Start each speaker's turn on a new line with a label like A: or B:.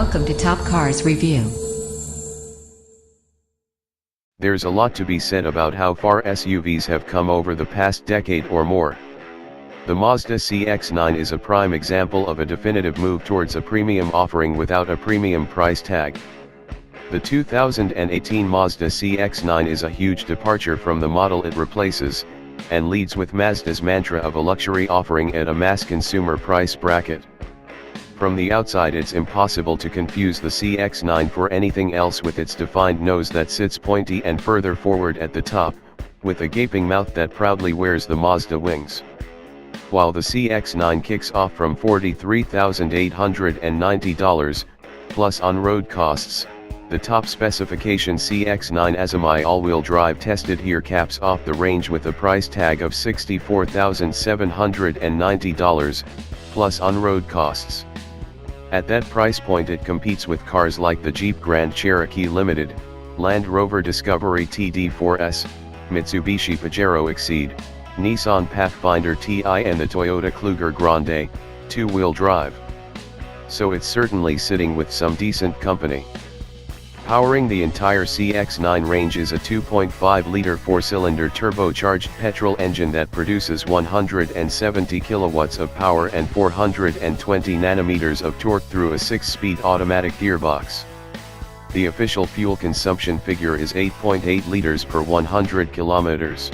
A: Welcome to Top Cars Review.
B: There's a lot to be said about how far SUVs have come over the past decade or more. The Mazda CX-9 is a prime example of a definitive move towards a premium offering without a premium price tag. The 2018 Mazda CX-9 is a huge departure from the model it replaces, and leads with Mazda's mantra of a luxury offering at a mass consumer price bracket. From the outside it's impossible to confuse the CX-9 for anything else, with its defined nose that sits pointy and further forward at the top, with a gaping mouth that proudly wears the Mazda wings. While the CX-9 kicks off from $43,890, plus on-road costs, the top specification CX-9 Azami all-wheel drive tested here caps off the range with a price tag of $64,790, plus on-road costs. At that price point it competes with cars like the Jeep Grand Cherokee Limited, Rover Discovery TD4 S, Mitsubishi Pajero Exceed, Nissan Pathfinder Ti and the Toyota Kluger Grande, two-wheel drive. So it's certainly sitting with some decent company. Powering the entire CX-9 range is a 2.5-liter four-cylinder turbocharged petrol engine that produces 170 kilowatts of power and 420 nanometers of torque through a 6-speed automatic gearbox. The official fuel consumption figure is 8.8 liters per 100 kilometers.